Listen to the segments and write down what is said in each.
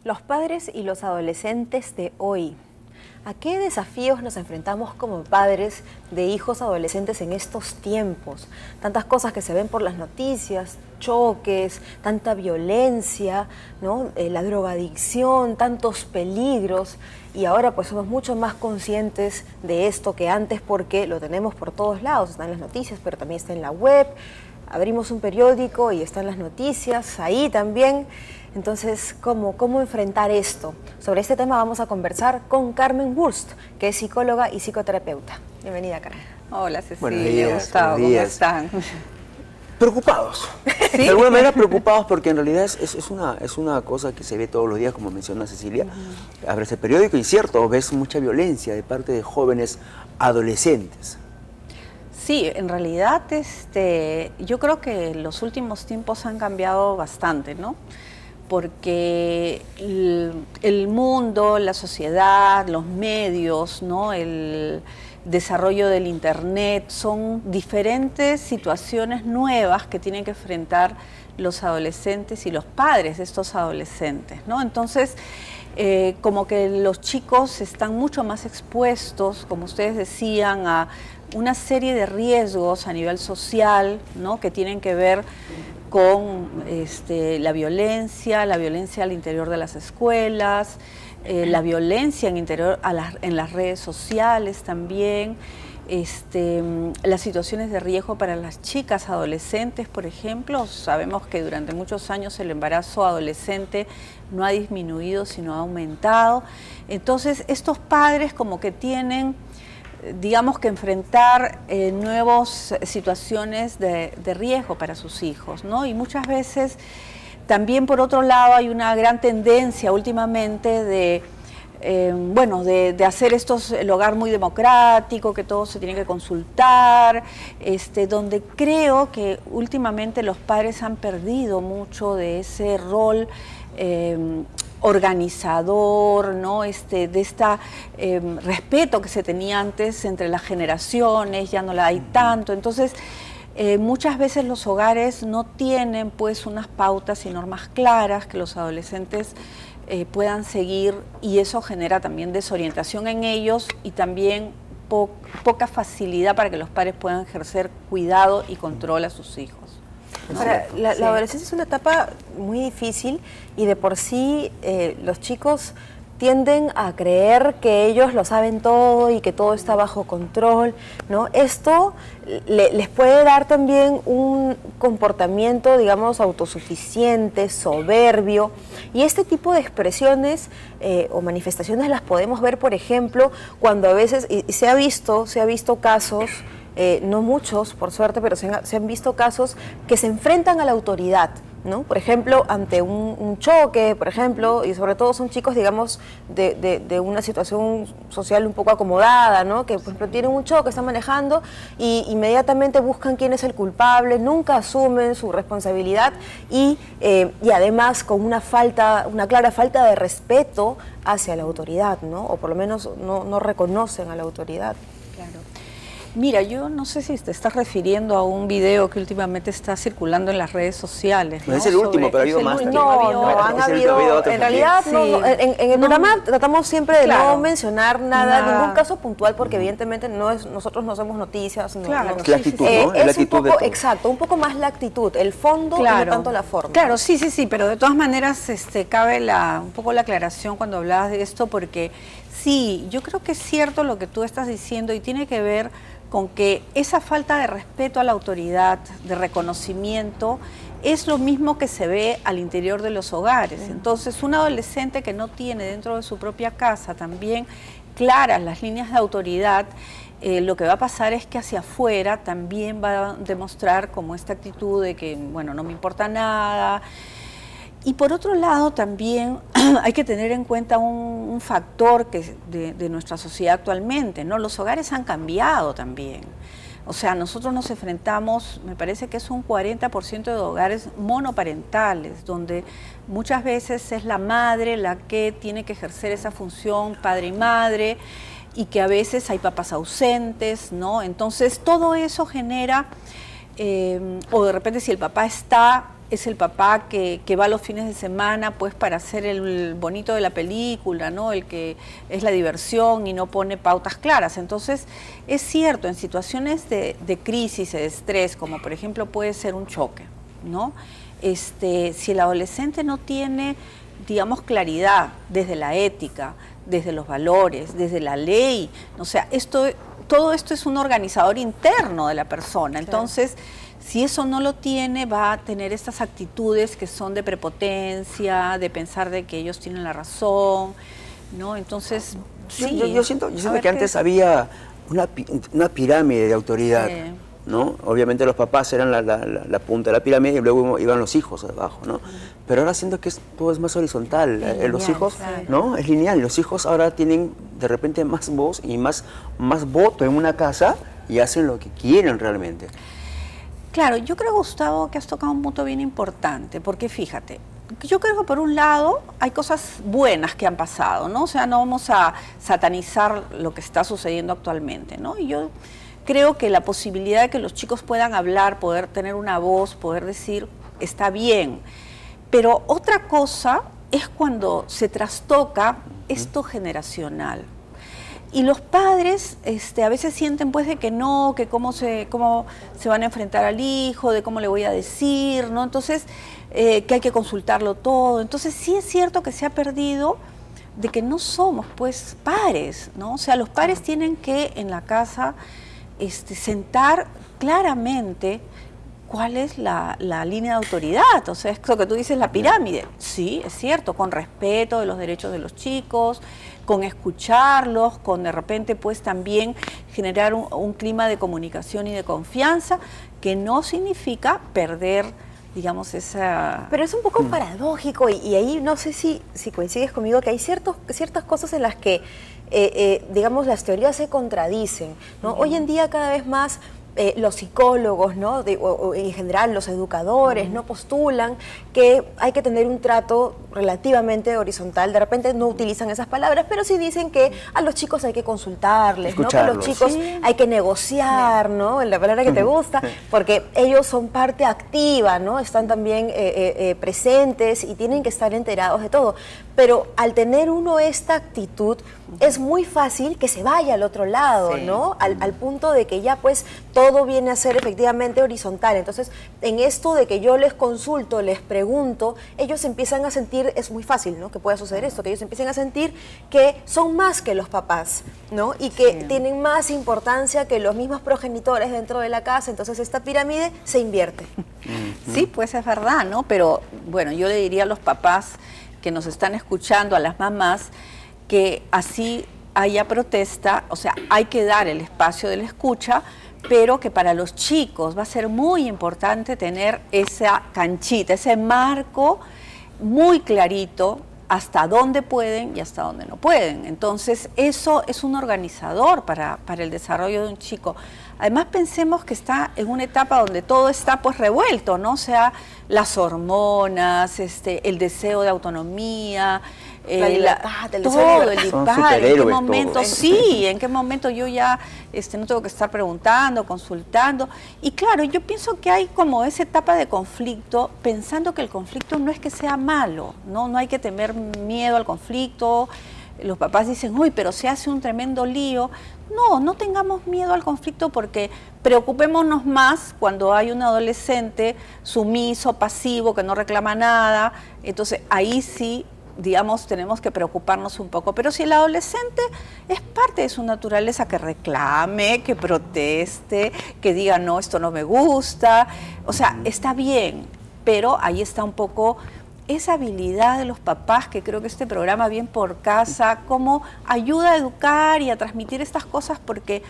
Los padres y los adolescentes de hoy. ¿A qué desafíos nos enfrentamos como padres de hijos adolescentes en estos tiempos? Tantas cosas que se ven por las noticias, choques, tanta violencia, ¿no? La drogadicción, tantos peligros. Y ahora pues somos mucho más conscientes de esto que antes porque lo tenemos por todos lados. Está en las noticias, pero también está en la web. Abrimos un periódico y están las noticias ahí también. Entonces, ¿cómo enfrentar esto? Sobre este tema vamos a conversar con Carmen Wurst, que es psicóloga y psicoterapeuta. Bienvenida, Carmen. Hola, Cecilia. Buenos días, Gustavo, buenos días. ¿cómo están? Preocupados. ¿Sí? De alguna manera preocupados porque en realidad es una cosa que se ve todos los días, como menciona Cecilia. Abres el periódico y cierto, ves mucha violencia de parte de jóvenes adolescentes. Sí, en realidad yo creo que los últimos tiempos han cambiado bastante, ¿no? Porque el mundo, la sociedad, los medios, ¿no? El desarrollo del Internet, son diferentes situaciones nuevas que tienen que enfrentar los adolescentes y los padres de estos adolescentes, ¿no? Entonces, como que los chicos están mucho más expuestos, como ustedes decían, a una serie de riesgos a nivel social, ¿no? Que tienen que ver con la violencia al interior de las escuelas, la violencia en las redes sociales también, las situaciones de riesgo para las chicas adolescentes, por ejemplo. Sabemos que durante muchos años el embarazo adolescente no ha disminuido, sino ha aumentado. Entonces, estos padres como que tienen, digamos, que enfrentar nuevas situaciones de riesgo para sus hijos, ¿no? Y muchas veces también, por otro lado, hay una gran tendencia últimamente de hacer el hogar muy democrático, que todo se tiene que consultar, donde creo que últimamente los padres han perdido mucho de ese rol organizador, ¿no? Respeto que se tenía antes entre las generaciones, ya no la hay tanto. Entonces, muchas veces los hogares no tienen pues unas pautas y normas claras que los adolescentes puedan seguir, y eso genera también desorientación en ellos y también poca facilidad para que los padres puedan ejercer cuidado y control a sus hijos. Ahora, la adolescencia es una etapa muy difícil y de por sí los chicos tienden a creer que ellos lo saben todo y que todo está bajo control, ¿no? Esto les puede dar también un comportamiento, digamos, autosuficiente, soberbio, y este tipo de expresiones o manifestaciones las podemos ver, por ejemplo, cuando a veces, y se ha visto casos, no muchos, por suerte, pero se han visto casos que se enfrentan a la autoridad, ¿no? Por ejemplo, ante un choque, por ejemplo, y sobre todo son chicos, digamos, de una situación social un poco acomodada, ¿no? Que, por ejemplo, tienen un choque, están manejando y inmediatamente buscan quién es el culpable, nunca asumen su responsabilidad y además con una clara falta de respeto hacia la autoridad, ¿no? O por lo menos no reconocen a la autoridad. Claro. Mira, yo no sé si te estás refiriendo a un video que últimamente está circulando en las redes sociales, ¿no? No es el último, pero ha habido más. No, han habido, en realidad, sí. En el programa tratamos siempre de no mencionar ningún caso puntual, porque evidentemente nosotros no hacemos noticias. Claro, es la actitud, ¿no? Es la actitud un poco, exacto, un poco más la actitud, el fondo y no tanto la forma. Claro, sí, pero de todas maneras cabe un poco la aclaración cuando hablabas de esto, porque sí, yo creo que es cierto lo que tú estás diciendo y tiene que ver con que esa falta de respeto a la autoridad, de reconocimiento, es lo mismo que se ve al interior de los hogares. Entonces, un adolescente que no tiene dentro de su propia casa también claras las líneas de autoridad, lo que va a pasar es que hacia afuera también va a demostrar como esta actitud de que, bueno, no me importa nada. Y por otro lado también hay que tener en cuenta un factor de nuestra sociedad actualmente, ¿no? Los hogares han cambiado también. O sea, nosotros nos enfrentamos, me parece que es un 40% de hogares monoparentales, donde muchas veces es la madre la que tiene que ejercer esa función, padre y madre, y que a veces hay papás ausentes, ¿no? Entonces todo eso genera, o de repente si el papá está, es el papá que va los fines de semana pues para hacer el bonito de la película, ¿no? El que es la diversión y no pone pautas claras. Entonces, es cierto, en situaciones de crisis, de estrés, como por ejemplo puede ser un choque, ¿no? Si el adolescente no tiene, digamos, claridad desde la ética, desde los valores, desde la ley, o sea, todo esto es un organizador interno de la persona. Entonces, si eso no lo tiene, va a tener estas actitudes que son de prepotencia, de pensar de que ellos tienen la razón, ¿no? Entonces, sí. Yo siento que antes había una pirámide de autoridad, ¿no? Obviamente los papás eran la punta de la pirámide y luego iban los hijos abajo, ¿no? Pero ahora siento que todo es más horizontal. Los hijos, ¿no? Es lineal. Los hijos ahora tienen de repente más voz y más voto en una casa y hacen lo que quieren realmente. Claro, yo creo, Gustavo, que has tocado un punto bien importante, porque fíjate, yo creo que por un lado hay cosas buenas que han pasado, ¿no? O sea, no vamos a satanizar lo que está sucediendo actualmente, ¿no? Y yo creo que la posibilidad de que los chicos puedan hablar, poder tener una voz, poder decir, está bien. Pero otra cosa es cuando se trastoca esto generacional. Y los padres a veces sienten pues de que no, que cómo se van a enfrentar al hijo, de cómo le voy a decir, ¿no? Entonces, que hay que consultarlo todo. Entonces, sí es cierto que se ha perdido de que no somos pues pares, ¿no? O sea, los pares tienen que en la casa sentar claramente cuál es la línea de autoridad. O sea, es lo que tú dices, la pirámide. Sí, es cierto, con respeto de los derechos de los chicos, con escucharlos, con de repente pues también generar un clima de comunicación y de confianza, que no significa perder, digamos, esa... Pero es un poco paradójico y ahí no sé si coincides conmigo que hay ciertas cosas en las que, digamos, las teorías se contradicen, ¿no? Hoy en día cada vez más los psicólogos, ¿no? O en general los educadores, ¿no? Postulan que hay que tener un trato relativamente horizontal. De repente no utilizan esas palabras, pero sí dicen que a los chicos hay que consultarles, ¿no? Que a los chicos hay que negociar, ¿no? La palabra que te gusta, porque ellos son parte activa, ¿no? Están también presentes y tienen que estar enterados de todo. Pero al tener uno esta actitud, es muy fácil que se vaya al otro lado, ¿no? Al punto de que ya pues todo viene a ser efectivamente horizontal. Entonces, en esto de que yo les consulto, les pregunto, ellos empiezan a sentir, es muy fácil, ¿no? Que pueda suceder esto, que ellos empiecen a sentir que son más que los papás, ¿no? Y que tienen más importancia que los mismos progenitores dentro de la casa. Entonces, esta pirámide se invierte. Sí, pues es verdad, ¿no? Pero, bueno, yo le diría a los papás que nos están escuchando, a las mamás, que así haya protesta, o sea, hay que dar el espacio de la escucha, pero que para los chicos va a ser muy importante tener esa canchita, ese marco muy clarito, hasta dónde pueden y hasta dónde no pueden. Entonces, eso es un organizador para el desarrollo de un chico. Además, pensemos que está en una etapa donde todo está pues revuelto, ¿no? O sea, las hormonas, el deseo de autonomía, la libertad, todo, el libertad, en qué momento, en qué momento yo ya no tengo que estar preguntando, consultando. Y claro, yo pienso que hay como esa etapa de conflicto, pensando que el conflicto no es que sea malo, ¿no? No hay que tener miedo al conflicto. Los papás dicen, uy, pero se hace un tremendo lío. No tengamos miedo al conflicto, porque preocupémonos más cuando hay un adolescente sumiso, pasivo, que no reclama nada. Entonces, ahí sí, digamos, tenemos que preocuparnos un poco. Pero si el adolescente es parte de su naturaleza que reclame, que proteste, que diga, no, esto no me gusta, o sea, está bien, pero ahí está un poco esa habilidad de los papás, que creo que este programa Bien por Casa, cómo ayuda a educar y a transmitir estas cosas, porque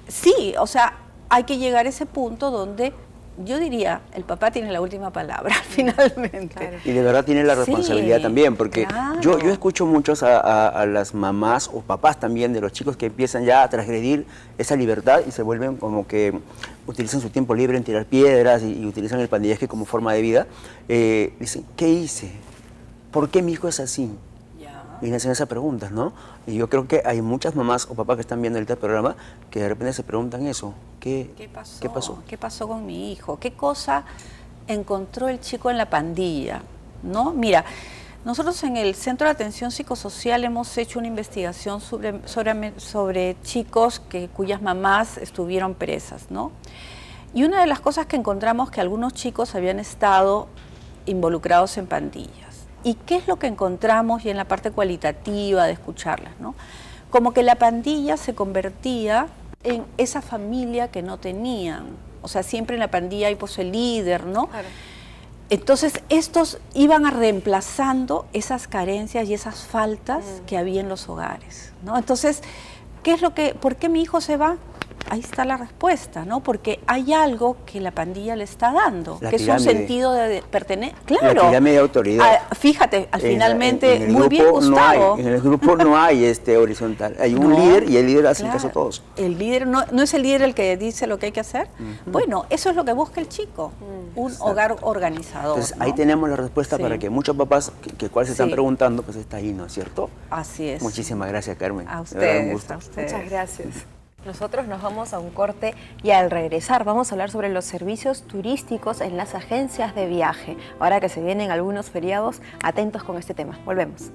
sí, o sea, hay que llegar a ese punto donde yo diría, el papá tiene la última palabra, finalmente. Claro. Y de verdad tiene la responsabilidad también, porque yo escucho muchos a las mamás o papás también de los chicos que empiezan ya a transgredir esa libertad y se vuelven como que utilizan su tiempo libre en tirar piedras y utilizan el pandillaje como forma de vida. Dicen, ¿qué hice? ¿Por qué mi hijo es así? Y hacen esas preguntas, ¿no? Y yo creo que hay muchas mamás o papás que están viendo este programa que de repente se preguntan eso. ¿Qué pasó? ¿Qué pasó con mi hijo? ¿Qué cosa encontró el chico en la pandilla, ¿no? Mira, nosotros en el Centro de Atención Psicosocial hemos hecho una investigación sobre chicos cuyas mamás estuvieron presas, ¿no? Y una de las cosas que encontramos que algunos chicos habían estado involucrados en pandillas. ¿Y qué es lo que encontramos y en la parte cualitativa de escucharlas, ¿no? Como que la pandilla se convertía en esa familia que no tenían. O sea, siempre en la pandilla hay pues el líder, ¿no? Claro. Entonces, estos iban reemplazando esas carencias y esas faltas que había en los hogares, ¿no? Entonces, ¿por qué mi hijo se va? Ahí está la respuesta, ¿no? Porque hay algo que la pandilla le está dando, que es un sentido de pertenecer. Claro. La pirámide de autoridad. Fíjate, finalmente, muy bien, Gustavo. En el grupo no hay horizontal. Hay un líder y el líder hace caso a todos. El líder no es el líder el que dice lo que hay que hacer. Bueno, eso es lo que busca el chico, un hogar organizador. Entonces, ahí tenemos la respuesta para que muchos papás cuáles se están preguntando, pues está ahí, ¿no es cierto? Así es. Muchísimas gracias, Carmen. A ustedes. Muchas gracias. Nosotros nos vamos a un corte y al regresar vamos a hablar sobre los servicios turísticos en las agencias de viaje. Ahora que se vienen algunos feriados, atentos con este tema. Volvemos.